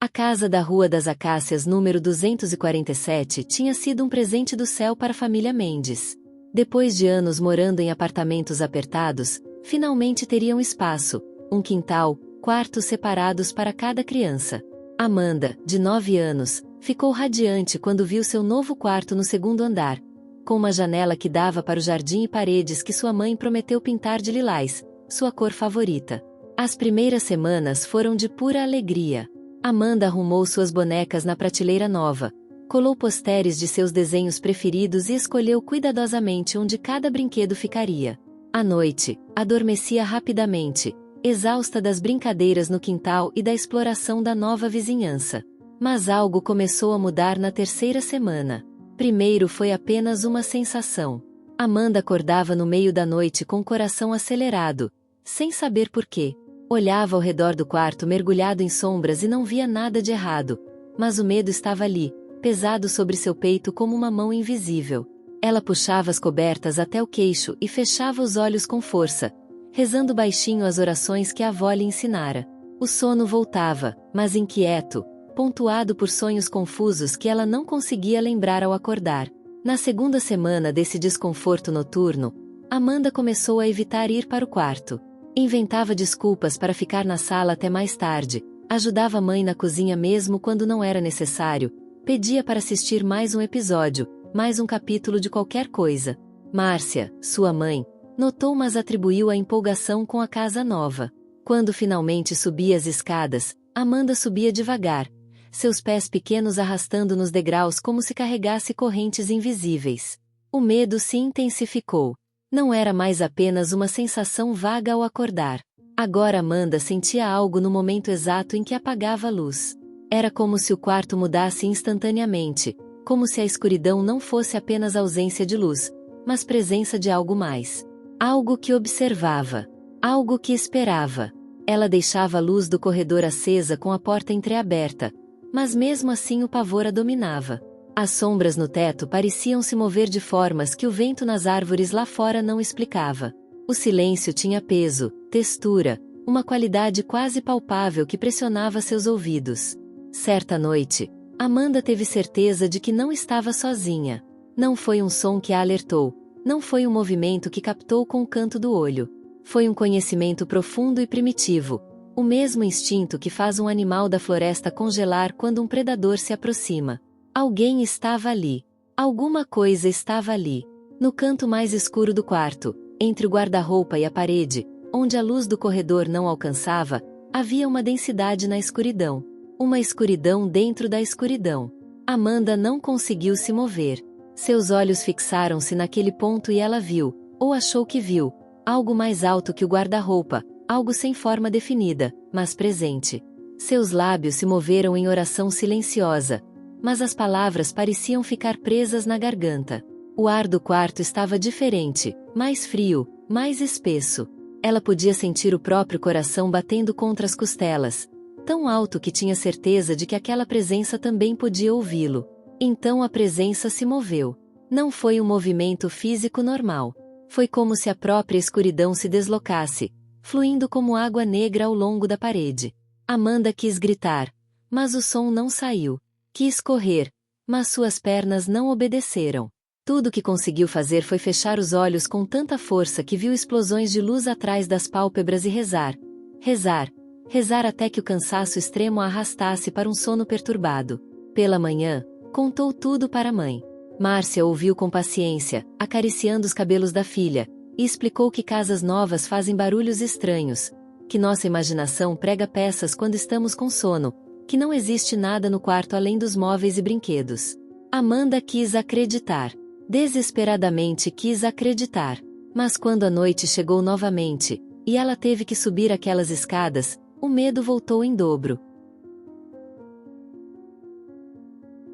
A casa da Rua das Acácias número 247 tinha sido um presente do céu para a família Mendes. Depois de anos morando em apartamentos apertados, finalmente teriam espaço, um quintal, quartos separados para cada criança. Amanda, de 9 anos, ficou radiante quando viu seu novo quarto no segundo andar, com uma janela que dava para o jardim e paredes que sua mãe prometeu pintar de lilás, sua cor favorita. As primeiras semanas foram de pura alegria. Amanda arrumou suas bonecas na prateleira nova, colou posteres de seus desenhos preferidos e escolheu cuidadosamente onde cada brinquedo ficaria. À noite, adormecia rapidamente, exausta das brincadeiras no quintal e da exploração da nova vizinhança. Mas algo começou a mudar na terceira semana. Primeiro foi apenas uma sensação. Amanda acordava no meio da noite com o coração acelerado, sem saber por quê. Olhava ao redor do quarto mergulhado em sombras e não via nada de errado, mas o medo estava ali, pesado sobre seu peito como uma mão invisível. Ela puxava as cobertas até o queixo e fechava os olhos com força, rezando baixinho as orações que a avó lhe ensinara. O sono voltava, mas inquieto, pontuado por sonhos confusos que ela não conseguia lembrar ao acordar. Na segunda semana desse desconforto noturno, Amanda começou a evitar ir para o quarto. Inventava desculpas para ficar na sala até mais tarde, ajudava a mãe na cozinha mesmo quando não era necessário, pedia para assistir mais um episódio, mais um capítulo de qualquer coisa. Márcia, sua mãe, notou mas atribuiu a empolgação com a casa nova. Quando finalmente subia as escadas, Amanda subia devagar, seus pés pequenos arrastando nos degraus como se carregasse correntes invisíveis. O medo se intensificou. Não era mais apenas uma sensação vaga ao acordar. Agora Amanda sentia algo no momento exato em que apagava a luz. Era como se o quarto mudasse instantaneamente, como se a escuridão não fosse apenas ausência de luz, mas presença de algo mais. Algo que observava. Algo que esperava. Ela deixava a luz do corredor acesa com a porta entreaberta, mas mesmo assim o pavor a dominava. As sombras no teto pareciam se mover de formas que o vento nas árvores lá fora não explicava. O silêncio tinha peso, textura, uma qualidade quase palpável que pressionava seus ouvidos. Certa noite, Amanda teve certeza de que não estava sozinha. Não foi um som que a alertou, não foi um movimento que captou com o canto do olho. Foi um conhecimento profundo e primitivo, o mesmo instinto que faz um animal da floresta congelar quando um predador se aproxima. Alguém estava ali. Alguma coisa estava ali. No canto mais escuro do quarto, entre o guarda-roupa e a parede, onde a luz do corredor não alcançava, havia uma densidade na escuridão. Uma escuridão dentro da escuridão. Amanda não conseguiu se mover. Seus olhos fixaram-se naquele ponto e ela viu, ou achou que viu, algo mais alto que o guarda-roupa, algo sem forma definida, mas presente. Seus lábios se moveram em oração silenciosa, mas as palavras pareciam ficar presas na garganta. O ar do quarto estava diferente, mais frio, mais espesso. Ela podia sentir o próprio coração batendo contra as costelas, tão alto que tinha certeza de que aquela presença também podia ouvi-lo. Então a presença se moveu. Não foi um movimento físico normal. Foi como se a própria escuridão se deslocasse, fluindo como água negra ao longo da parede. Amanda quis gritar, mas o som não saiu. Quis correr, mas suas pernas não obedeceram. Tudo que conseguiu fazer foi fechar os olhos com tanta força que viu explosões de luz atrás das pálpebras e rezar. Rezar. Rezar até que o cansaço extremo a arrastasse para um sono perturbado. Pela manhã, contou tudo para a mãe. Márcia ouviu com paciência, acariciando os cabelos da filha, e explicou que casas novas fazem barulhos estranhos, que nossa imaginação prega peças quando estamos com sono, que não existe nada no quarto além dos móveis e brinquedos. Amanda quis acreditar. Desesperadamente quis acreditar. Mas quando a noite chegou novamente, e ela teve que subir aquelas escadas, o medo voltou em dobro.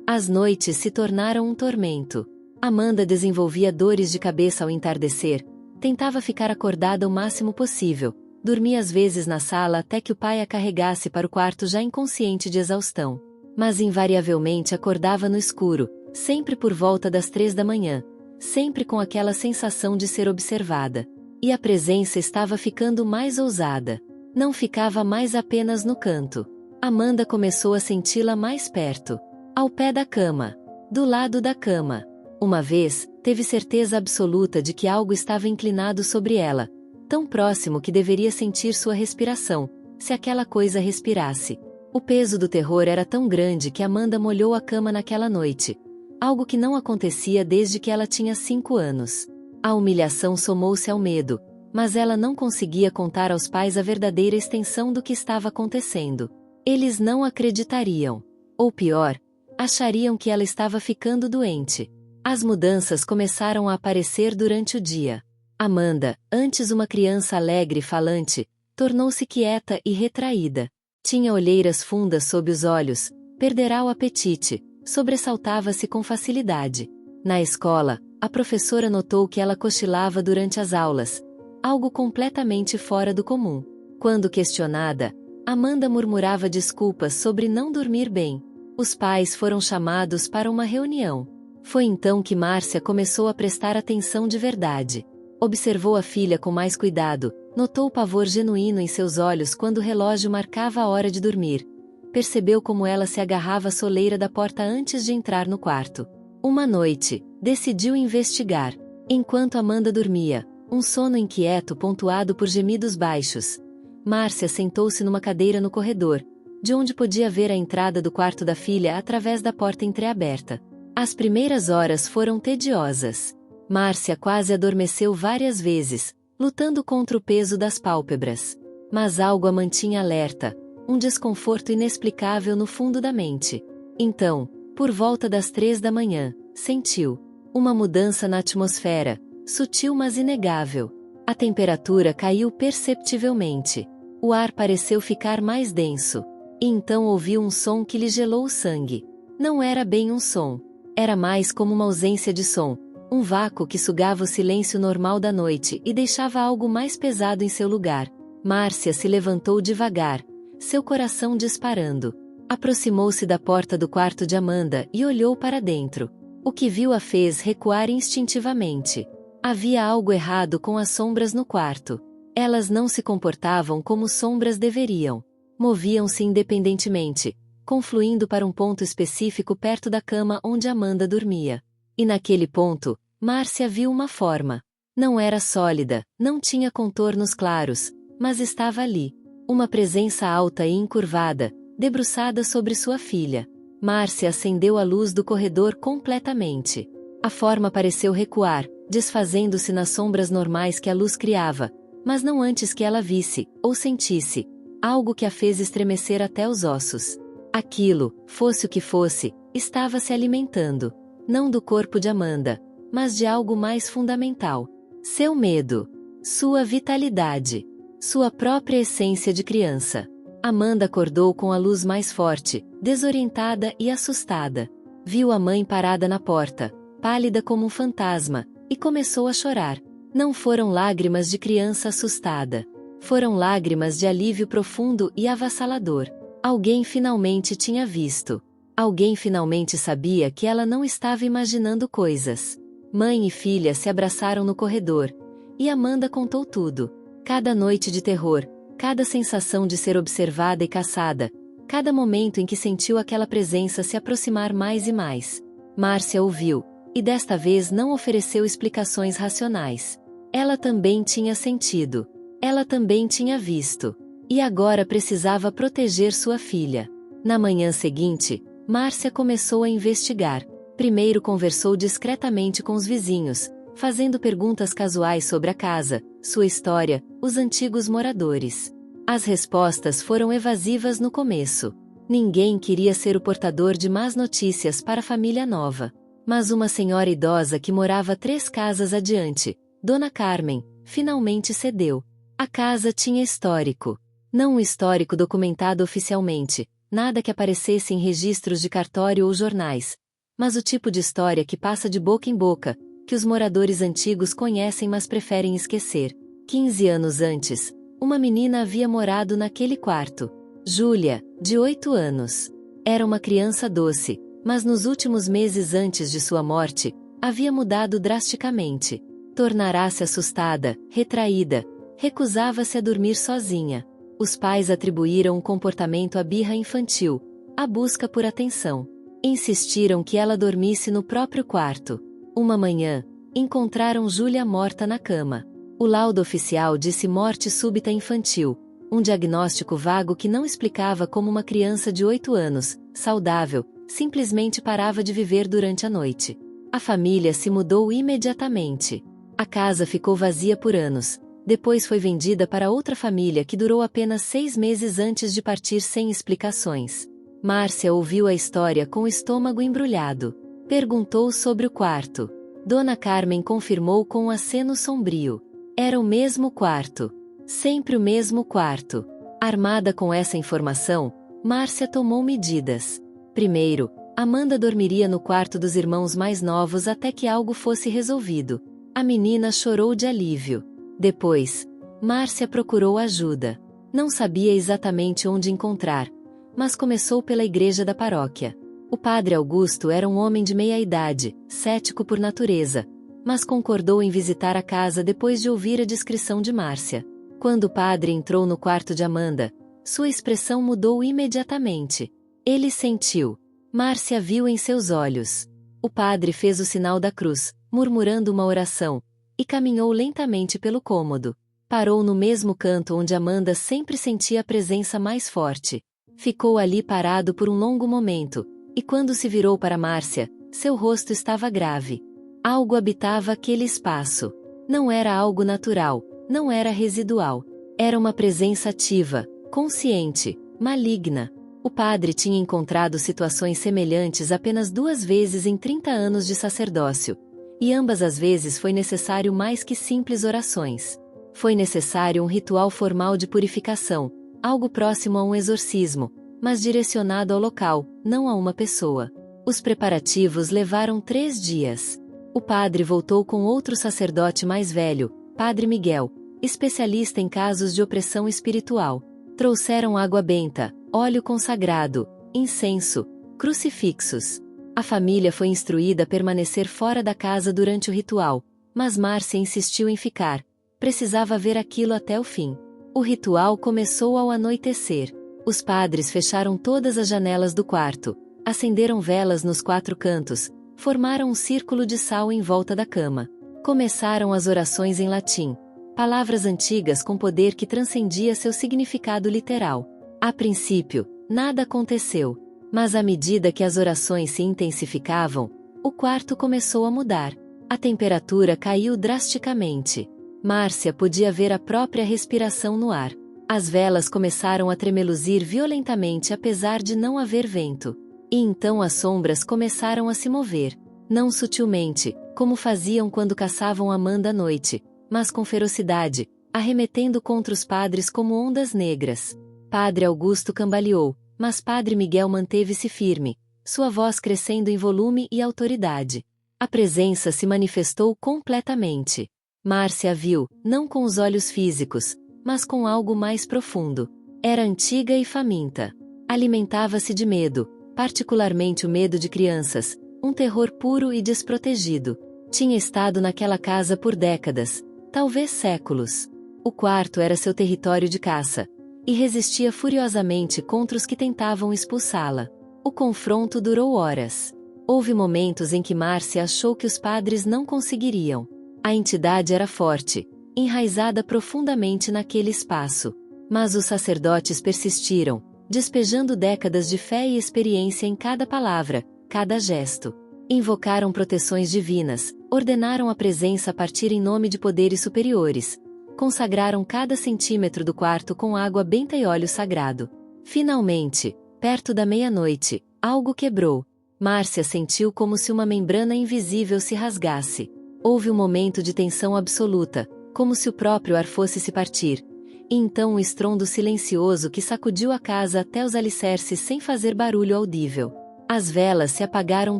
As noites se tornaram um tormento. Amanda desenvolvia dores de cabeça ao entardecer, tentava ficar acordada o máximo possível, dormia às vezes na sala até que o pai a carregasse para o quarto já inconsciente de exaustão. Mas invariavelmente acordava no escuro, sempre por volta das 3 da manhã, sempre com aquela sensação de ser observada. E a presença estava ficando mais ousada. Não ficava mais apenas no canto. Amanda começou a senti-la mais perto. Ao pé da cama. Do lado da cama. Uma vez, teve certeza absoluta de que algo estava inclinado sobre ela, tão próximo que deveria sentir sua respiração, se aquela coisa respirasse. O peso do terror era tão grande que Amanda molhou a cama naquela noite. Algo que não acontecia desde que ela tinha 5 anos. A humilhação somou-se ao medo, mas ela não conseguia contar aos pais a verdadeira extensão do que estava acontecendo. Eles não acreditariam. Ou pior, achariam que ela estava ficando doente. As mudanças começaram a aparecer durante o dia. Amanda, antes uma criança alegre e falante, tornou-se quieta e retraída. Tinha olheiras fundas sob os olhos, perderá o apetite, sobressaltava-se com facilidade. Na escola, a professora notou que ela cochilava durante as aulas, algo completamente fora do comum. Quando questionada, Amanda murmurava desculpas sobre não dormir bem. Os pais foram chamados para uma reunião. Foi então que Márcia começou a prestar atenção de verdade. Observou a filha com mais cuidado, notou o pavor genuíno em seus olhos quando o relógio marcava a hora de dormir. Percebeu como ela se agarrava à soleira da porta antes de entrar no quarto. Uma noite, decidiu investigar. Enquanto Amanda dormia, um sono inquieto pontuado por gemidos baixos, Márcia sentou-se numa cadeira no corredor, de onde podia ver a entrada do quarto da filha através da porta entreaberta. As primeiras horas foram tediosas. Márcia quase adormeceu várias vezes, lutando contra o peso das pálpebras. Mas algo a mantinha alerta, um desconforto inexplicável no fundo da mente. Então, por volta das 3 da manhã, sentiu uma mudança na atmosfera, sutil mas inegável. A temperatura caiu perceptivelmente. O ar pareceu ficar mais denso. E então ouviu um som que lhe gelou o sangue. Não era bem um som. Era mais como uma ausência de som, um vácuo que sugava o silêncio normal da noite e deixava algo mais pesado em seu lugar. Márcia se levantou devagar, seu coração disparando. Aproximou-se da porta do quarto de Amanda e olhou para dentro. O que viu a fez recuar instintivamente. Havia algo errado com as sombras no quarto. Elas não se comportavam como sombras deveriam. Moviam-se independentemente, confluindo para um ponto específico perto da cama onde Amanda dormia. E naquele ponto, Márcia viu uma forma. Não era sólida, não tinha contornos claros, mas estava ali. Uma presença alta e encurvada, debruçada sobre sua filha. Márcia acendeu a luz do corredor completamente. A forma pareceu recuar, desfazendo-se nas sombras normais que a luz criava, mas não antes que ela visse, ou sentisse, algo que a fez estremecer até os ossos. Aquilo, fosse o que fosse, estava se alimentando, não do corpo de Amanda, mas de algo mais fundamental. Seu medo. Sua vitalidade. Sua própria essência de criança. Amanda acordou com a luz mais forte, desorientada e assustada. Viu a mãe parada na porta, pálida como um fantasma, e começou a chorar. Não foram lágrimas de criança assustada. Foram lágrimas de alívio profundo e avassalador. Alguém finalmente tinha visto. Alguém finalmente sabia que ela não estava imaginando coisas. Mãe e filha se abraçaram no corredor. E Amanda contou tudo. Cada noite de terror, cada sensação de ser observada e caçada, cada momento em que sentiu aquela presença se aproximar mais e mais. Márcia ouviu, e desta vez não ofereceu explicações racionais. Ela também tinha sentido. Ela também tinha visto. E agora precisava proteger sua filha. Na manhã seguinte, Márcia começou a investigar. Primeiro conversou discretamente com os vizinhos, fazendo perguntas casuais sobre a casa, sua história, os antigos moradores. As respostas foram evasivas no começo. Ninguém queria ser o portador de más notícias para a família nova. Mas uma senhora idosa que morava 3 casas adiante, Dona Carmen, finalmente cedeu. A casa tinha histórico. Não um histórico documentado oficialmente, nada que aparecesse em registros de cartório ou jornais, mas o tipo de história que passa de boca em boca, que os moradores antigos conhecem mas preferem esquecer. 15 anos antes, uma menina havia morado naquele quarto. Júlia, de 8 anos. Era uma criança doce, mas nos últimos meses antes de sua morte, havia mudado drasticamente. Tornara-se assustada, retraída, recusava-se a dormir sozinha. Os pais atribuíram o comportamento à birra infantil, à busca por atenção. Insistiram que ela dormisse no próprio quarto. Uma manhã, encontraram Júlia morta na cama. O laudo oficial disse morte súbita infantil, um diagnóstico vago que não explicava como uma criança de 8 anos, saudável, simplesmente parava de viver durante a noite. A família se mudou imediatamente. A casa ficou vazia por anos. Depois foi vendida para outra família que durou apenas 6 meses antes de partir sem explicações. Márcia ouviu a história com o estômago embrulhado. Perguntou sobre o quarto. Dona Carmen confirmou com um aceno sombrio. Era o mesmo quarto. Sempre o mesmo quarto. Armada com essa informação, Márcia tomou medidas. Primeiro, Amanda dormiria no quarto dos irmãos mais novos até que algo fosse resolvido. A menina chorou de alívio. Depois, Márcia procurou ajuda. Não sabia exatamente onde encontrar, mas começou pela igreja da paróquia. O padre Augusto era um homem de meia-idade, cético por natureza, mas concordou em visitar a casa depois de ouvir a descrição de Márcia. Quando o padre entrou no quarto de Amanda, sua expressão mudou imediatamente. Ele sentiu. Márcia viu em seus olhos. O padre fez o sinal da cruz, murmurando uma oração, e caminhou lentamente pelo cômodo. Parou no mesmo canto onde Amanda sempre sentia a presença mais forte. Ficou ali parado por um longo momento, e quando se virou para Márcia, seu rosto estava grave. Algo habitava aquele espaço. Não era algo natural, não era residual. Era uma presença ativa, consciente, maligna. O padre tinha encontrado situações semelhantes apenas 2 vezes em 30 anos de sacerdócio. E ambas as vezes foi necessário mais que simples orações. Foi necessário um ritual formal de purificação, algo próximo a um exorcismo, mas direcionado ao local, não a uma pessoa. Os preparativos levaram 3 dias. O padre voltou com outro sacerdote mais velho, Padre Miguel, especialista em casos de opressão espiritual. Trouxeram água benta, óleo consagrado, incenso, crucifixos. A família foi instruída a permanecer fora da casa durante o ritual, mas Márcia insistiu em ficar. Precisava ver aquilo até o fim. O ritual começou ao anoitecer. Os padres fecharam todas as janelas do quarto, acenderam velas nos 4 cantos, formaram um círculo de sal em volta da cama. Começaram as orações em latim, palavras antigas com poder que transcendia seu significado literal. A princípio, nada aconteceu. Mas à medida que as orações se intensificavam, o quarto começou a mudar. A temperatura caiu drasticamente. Márcia podia ver a própria respiração no ar. As velas começaram a tremeluzir violentamente apesar de não haver vento. E então as sombras começaram a se mover. Não sutilmente, como faziam quando caçavam Amanda à noite, mas com ferocidade, arremetendo contra os padres como ondas negras. Padre Augusto cambaleou, mas Padre Miguel manteve-se firme, sua voz crescendo em volume e autoridade. A presença se manifestou completamente. Márcia a viu, não com os olhos físicos, mas com algo mais profundo. Era antiga e faminta. Alimentava-se de medo, particularmente o medo de crianças, um terror puro e desprotegido. Tinha estado naquela casa por décadas, talvez séculos. O quarto era seu território de caça, e resistia furiosamente contra os que tentavam expulsá-la. O confronto durou horas. Houve momentos em que Márcia achou que os padres não conseguiriam. A entidade era forte, enraizada profundamente naquele espaço. Mas os sacerdotes persistiram, despejando décadas de fé e experiência em cada palavra, cada gesto. Invocaram proteções divinas, ordenaram a presença a partir em nome de poderes superiores. Consagraram cada centímetro do quarto com água benta e óleo sagrado. Finalmente, perto da meia-noite, algo quebrou. Márcia sentiu como se uma membrana invisível se rasgasse. Houve um momento de tensão absoluta, como se o próprio ar fosse se partir. E então um estrondo silencioso que sacudiu a casa até os alicerces sem fazer barulho audível. As velas se apagaram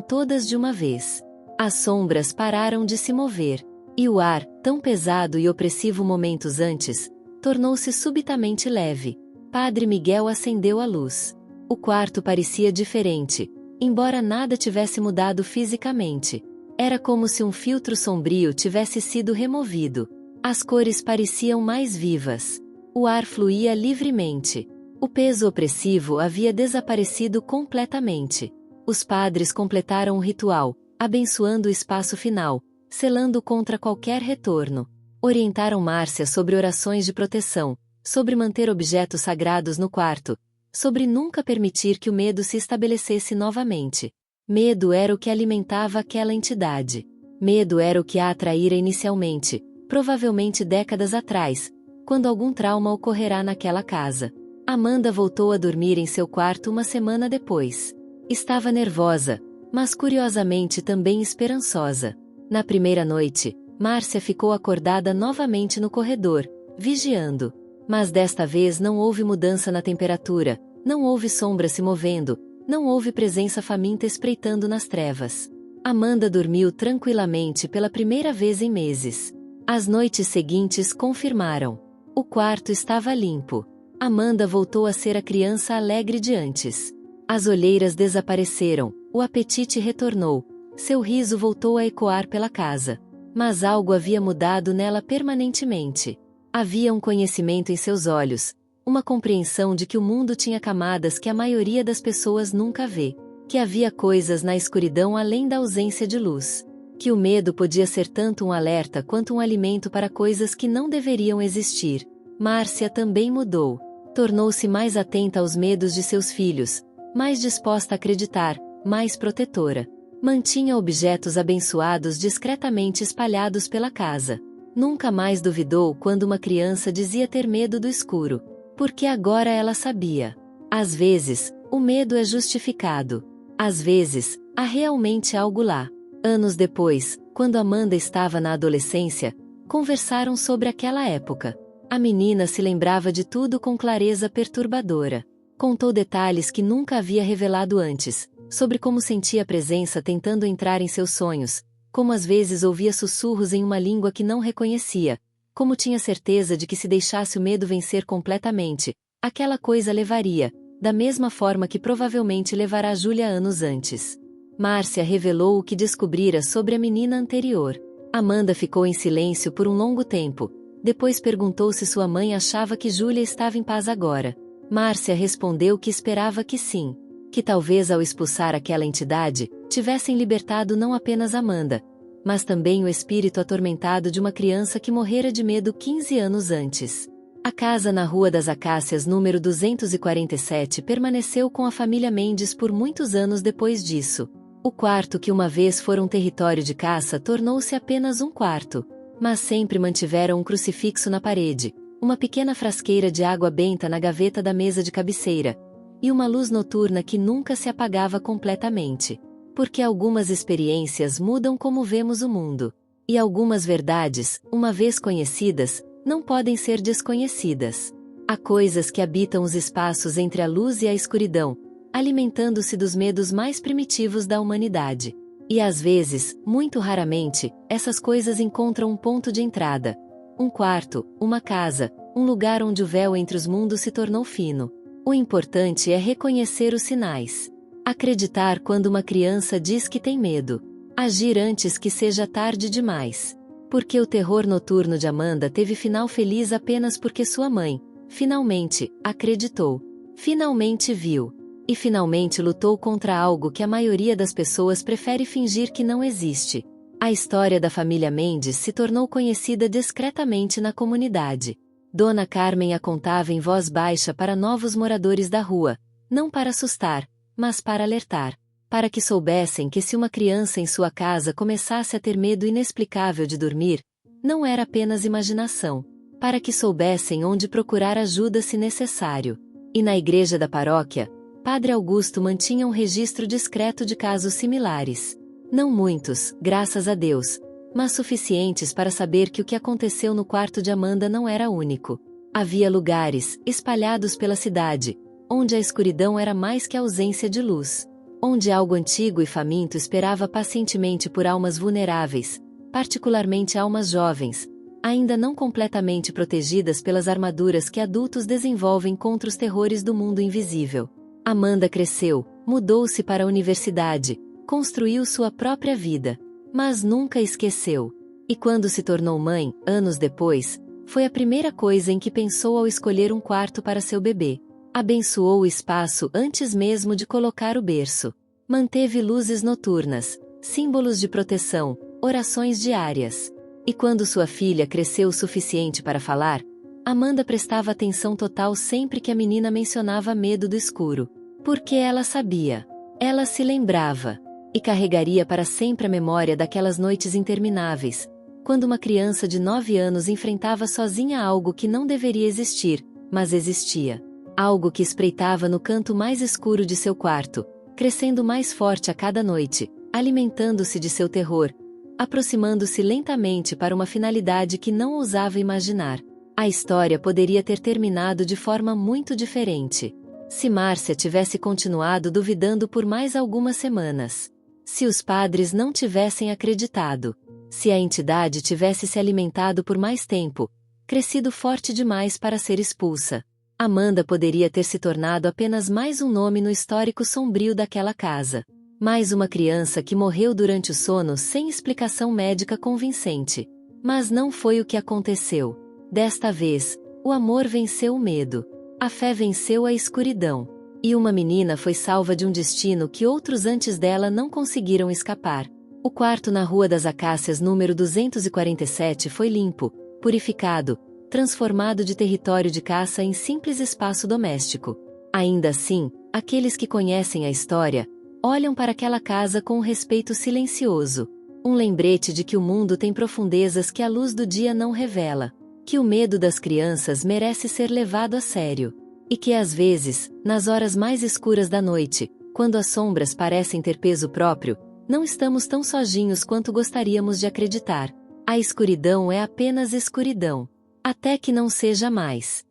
todas de uma vez. As sombras pararam de se mover. E o ar, tão pesado e opressivo momentos antes, tornou-se subitamente leve. Padre Miguel acendeu a luz. O quarto parecia diferente, embora nada tivesse mudado fisicamente. Era como se um filtro sombrio tivesse sido removido. As cores pareciam mais vivas. O ar fluía livremente. O peso opressivo havia desaparecido completamente. Os padres completaram o ritual, abençoando o espaço final, selando contra qualquer retorno. Orientaram Márcia sobre orações de proteção, sobre manter objetos sagrados no quarto, sobre nunca permitir que o medo se estabelecesse novamente. Medo era o que alimentava aquela entidade. Medo era o que a atraíra inicialmente, provavelmente décadas atrás, quando algum trauma ocorrerá naquela casa. Amanda voltou a dormir em seu quarto uma semana depois. Estava nervosa, mas curiosamente também esperançosa. Na primeira noite, Márcia ficou acordada novamente no corredor, vigiando. Mas desta vez não houve mudança na temperatura, não houve sombra se movendo, não houve presença faminta espreitando nas trevas. Amanda dormiu tranquilamente pela primeira vez em meses. As noites seguintes confirmaram. O quarto estava limpo. Amanda voltou a ser a criança alegre de antes. As olheiras desapareceram, o apetite retornou, seu riso voltou a ecoar pela casa. Mas algo havia mudado nela permanentemente. Havia um conhecimento em seus olhos, uma compreensão de que o mundo tinha camadas que a maioria das pessoas nunca vê, que havia coisas na escuridão além da ausência de luz, que o medo podia ser tanto um alerta quanto um alimento para coisas que não deveriam existir. Márcia também mudou. Tornou-se mais atenta aos medos de seus filhos, mais disposta a acreditar, mais protetora. Mantinha objetos abençoados discretamente espalhados pela casa. Nunca mais duvidou quando uma criança dizia ter medo do escuro, porque agora ela sabia. Às vezes, o medo é justificado. Às vezes, há realmente algo lá. Anos depois, quando Amanda estava na adolescência, conversaram sobre aquela época. A menina se lembrava de tudo com clareza perturbadora. Contou detalhes que nunca havia revelado antes, sobre como sentia a presença tentando entrar em seus sonhos, como às vezes ouvia sussurros em uma língua que não reconhecia, como tinha certeza de que se deixasse o medo vencer completamente, aquela coisa levaria, da mesma forma que provavelmente levará Júlia anos antes. Márcia revelou o que descobrira sobre a menina anterior. Amanda ficou em silêncio por um longo tempo. Depois perguntou se sua mãe achava que Júlia estava em paz agora. Márcia respondeu que esperava que sim. Que talvez ao expulsar aquela entidade, tivessem libertado não apenas Amanda, mas também o espírito atormentado de uma criança que morrera de medo 15 anos antes. A casa na Rua das Acácias número 247 permaneceu com a família Mendes por muitos anos depois disso. O quarto que uma vez fora um território de caça tornou-se apenas um quarto. Mas sempre mantiveram um crucifixo na parede, uma pequena frasqueira de água benta na gaveta da mesa de cabeceira, e uma luz noturna que nunca se apagava completamente. Porque algumas experiências mudam como vemos o mundo. E algumas verdades, uma vez conhecidas, não podem ser desconhecidas. Há coisas que habitam os espaços entre a luz e a escuridão, alimentando-se dos medos mais primitivos da humanidade. E às vezes, muito raramente, essas coisas encontram um ponto de entrada. Um quarto, uma casa, um lugar onde o véu entre os mundos se tornou fino. O importante é reconhecer os sinais. Acreditar quando uma criança diz que tem medo. Agir antes que seja tarde demais. Porque o terror noturno de Amanda teve final feliz apenas porque sua mãe, finalmente, acreditou. Finalmente viu. E finalmente lutou contra algo que a maioria das pessoas prefere fingir que não existe. A história da família Mendes se tornou conhecida discretamente na comunidade. Dona Carmen a contava em voz baixa para novos moradores da rua, não para assustar, mas para alertar. Para que soubessem que se uma criança em sua casa começasse a ter medo inexplicável de dormir, não era apenas imaginação. Para que soubessem onde procurar ajuda se necessário. E na igreja da paróquia, Padre Augusto mantinha um registro discreto de casos similares. Não muitos, graças a Deus, mas suficientes para saber que o que aconteceu no quarto de Amanda não era único. Havia lugares, espalhados pela cidade, onde a escuridão era mais que a ausência de luz. Onde algo antigo e faminto esperava pacientemente por almas vulneráveis, particularmente almas jovens, ainda não completamente protegidas pelas armaduras que adultos desenvolvem contra os terrores do mundo invisível. Amanda cresceu, mudou-se para a universidade, construiu sua própria vida, mas nunca esqueceu. E quando se tornou mãe, anos depois, Foi a primeira coisa em que pensou ao escolher um quarto para seu bebê. Abençoou o espaço antes mesmo de colocar o berço. Manteve luzes noturnas, símbolos de proteção, orações diárias. E quando sua filha cresceu o suficiente para falar, Amanda prestava atenção total sempre que a menina mencionava medo do escuro. Porque ela sabia. Ela se lembrava. E carregaria para sempre a memória daquelas noites intermináveis, quando uma criança de 9 anos enfrentava sozinha algo que não deveria existir, mas existia. Algo que espreitava no canto mais escuro de seu quarto, crescendo mais forte a cada noite, alimentando-se de seu terror, aproximando-se lentamente para uma finalidade que não ousava imaginar. A história poderia ter terminado de forma muito diferente. Se Márcia tivesse continuado duvidando por mais algumas semanas. Se os padres não tivessem acreditado. Se a entidade tivesse se alimentado por mais tempo, crescido forte demais para ser expulsa. Amanda poderia ter se tornado apenas mais um nome no histórico sombrio daquela casa. Mais uma criança que morreu durante o sono sem explicação médica convincente. Mas não foi o que aconteceu. Desta vez, o amor venceu o medo. A fé venceu a escuridão. E uma menina foi salva de um destino que outros antes dela não conseguiram escapar. O quarto na Rua das Acácias número 247 foi limpo, purificado, transformado de território de caça em simples espaço doméstico. Ainda assim, aqueles que conhecem a história, olham para aquela casa com um respeito silencioso. Um lembrete de que o mundo tem profundezas que a luz do dia não revela. Que o medo das crianças merece ser levado a sério. E que às vezes, nas horas mais escuras da noite, quando as sombras parecem ter peso próprio, não estamos tão sozinhos quanto gostaríamos de acreditar. A escuridão é apenas escuridão. Até que não seja mais.